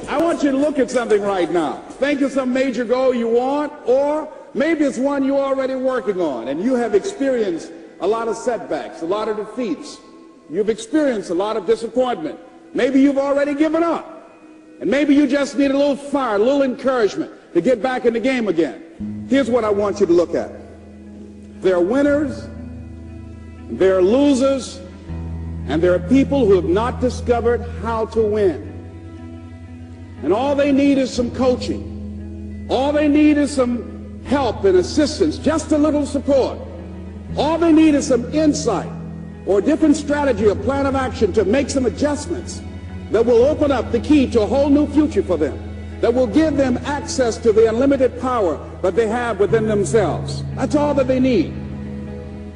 I want you to look at something right now. Think of some major goal you want, or maybe it's one you're already working on, and you have experienced a lot of setbacks, a lot of defeats. You've experienced a lot of disappointment. Maybe you've already given up, and maybe you just need a little fire, a little encouragement to get back in the game again. Here's what I want you to look at. There are winners, there are losers, and there are people who have not discovered how to win. And all they need is some coaching. All they need is some help and assistance, just a little support. All they need is some insight or a different strategy or plan of action to make some adjustments that will open up the key to a whole new future for them, that will give them access to the unlimited power that they have within themselves. That's all that they need.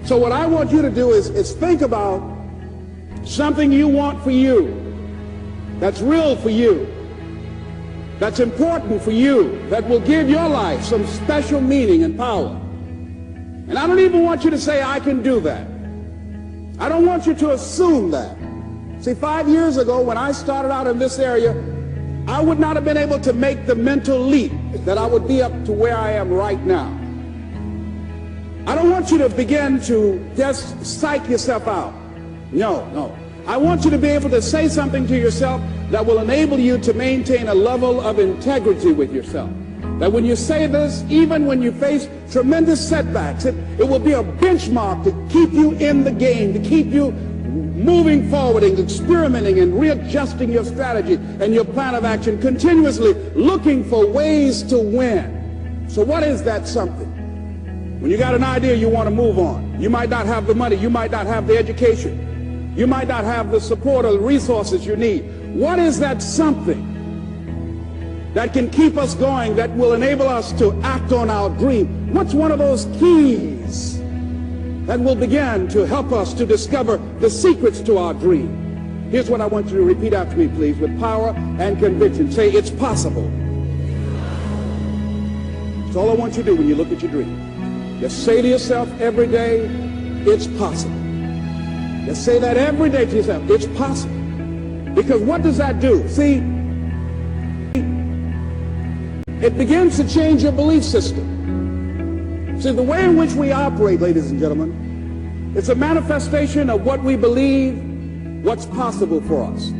So what I want you to do is think about something you want for you, that's real for you, that's important for you, that will give your life some special meaning and power. And I don't even want you to say, I can do that. I don't want you to assume that. See, 5 years ago when I started out in this area, I would not have been able to make the mental leap that I would be up to where I am right now. I don't want you to begin to just psych yourself out. No. I want you to be able to say something to yourself that will enable you to maintain a level of integrity with yourself. That when you say this, even when you face tremendous setbacks, it will be a benchmark to keep you in the game, to keep you moving forward and experimenting and readjusting your strategy and your plan of action, continuously looking for ways to win. So what is that something? When you got an idea you want to move on, you might not have the money, you might not have the education, you might not have the support or the resources you need. What is that something that can keep us going, that will enable us to act on our dream? What's one of those keys that will begin to help us to discover the secrets to our dream? Here's what I want you to repeat after me, please, with power and conviction. Say, it's possible. That's all I want you to do when you look at your dream. Just say to yourself every day, it's possible. Just say that every day to yourself, it's possible. Because what does that do? See, it begins to change your belief system. See, the way in which we operate, ladies and gentlemen, it's a manifestation of what we believe, what's possible for us.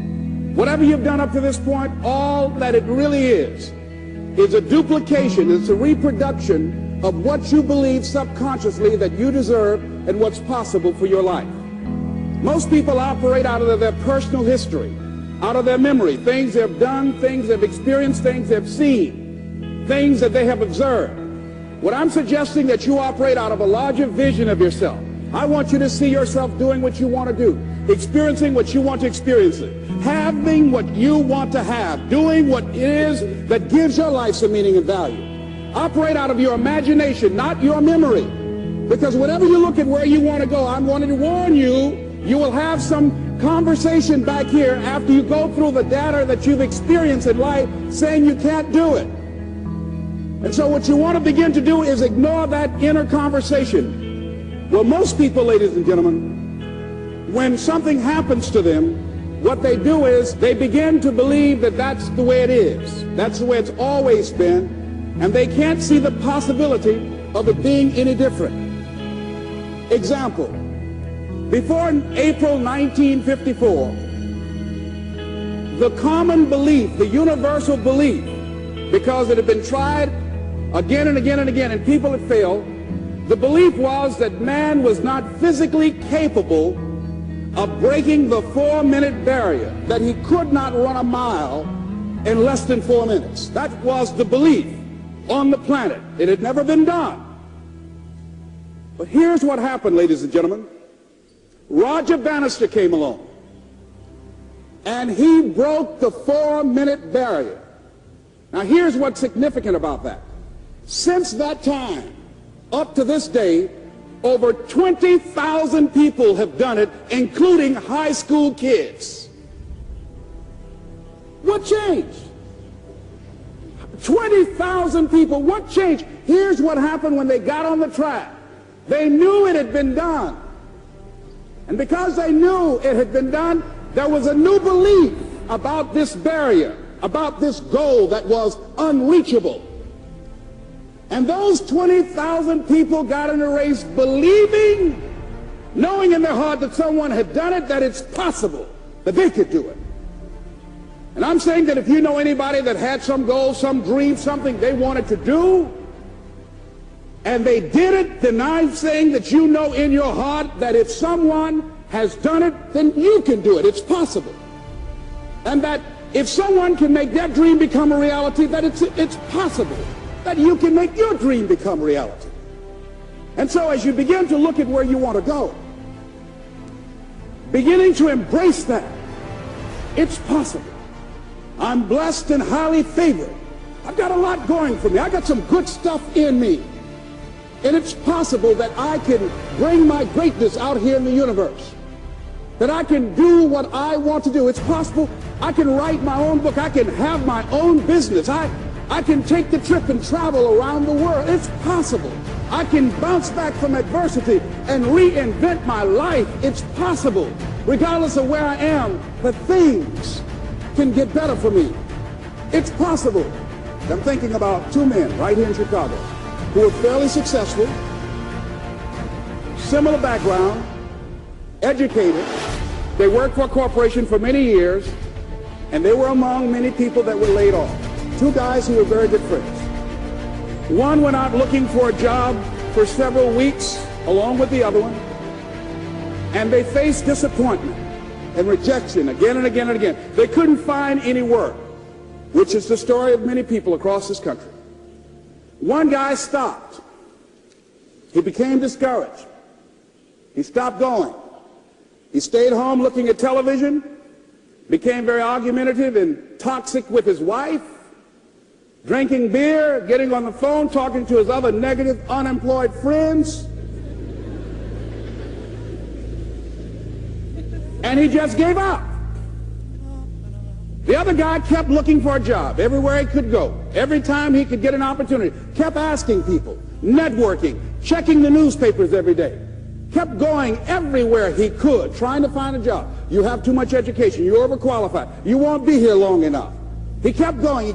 Whatever you've done up to this point, all that it really is a duplication, it's a reproduction of what you believe subconsciously that you deserve and what's possible for your life. Most people operate out of their personal history, out of their memory, things they've done, things they've experienced, things they've seen, things that they have observed. What I'm suggesting that you operate out of a larger vision of yourself. I want you to see yourself doing what you want to do, experiencing what you want to experience, having what you want to have, doing what it is that gives your life some meaning and value. Operate out of your imagination, not your memory. Because whenever you look at where you want to go, I'm wanting to warn you, you will have some conversation back here after you go through the data that you've experienced in life saying you can't do it. And so what you want to begin to do is ignore that inner conversation. Well, most people, ladies and gentlemen, when something happens to them, what they do is they begin to believe that that's the way it is. That's the way it's always been. And they can't see the possibility of it being any different. Example, before April 1954, the common belief, the universal belief, because it had been tried again and again and again and people had failed, the belief was that man was not physically capable of breaking the 4-minute barrier, that he could not run a mile in less than 4 minutes. That was the belief on the planet. It had never been done. But here's what happened, ladies and gentlemen. Roger Bannister came along, and he broke the 4-minute barrier. Now here's what's significant about that. Since that time, up to this day, over 20,000 people have done it, including high school kids. What changed? 20,000 people, what changed? Here's what happened when they got on the track. They knew it had been done. And because they knew it had been done, there was a new belief about this barrier. about this goal that was unreachable. And those 20,000 people got in a race believing, knowing in their heart that someone had done it, that it's possible that they could do it. And I'm saying that if you know anybody that had some goal, some dream, something they wanted to do, and they did it, then I'm saying that you know in your heart that if someone has done it, then you can do it. It's possible. And that if someone can make their dream become a reality, that it's possible that you can make your dream become reality. And so as you begin to look at where you want to go, beginning to embrace that, it's possible. I'm blessed and highly favored. I've got a lot going for me. I got some good stuff in me. And it's possible that I can bring my greatness out here in the universe. That I can do what I want to do. It's possible I can write my own book. I can have my own business. I can take the trip and travel around the world. It's possible. I can bounce back from adversity and reinvent my life. It's possible. Regardless of where I am, that things can get better for me. It's possible. I'm thinking about two men right here in Chicago who were fairly successful, similar background, educated. They worked for a corporation for many years, and they were among many people that were laid off. Two guys who were very good friends. One went out looking for a job for several weeks along with the other one, and they faced disappointment and rejection again and again and again. They couldn't find any work, which is the story of many people across this country. One guy stopped. He became discouraged. He stopped going. He stayed home looking at television, became very argumentative and toxic with his wife, drinking beer, getting on the phone, talking to his other negative, unemployed friends. And he just gave up. The other guy kept looking for a job everywhere he could go. Every time he could get an opportunity, kept asking people, networking, checking the newspapers every day. Kept going everywhere he could, trying to find a job. You have too much education. You're overqualified. You won't be here long enough. He kept going.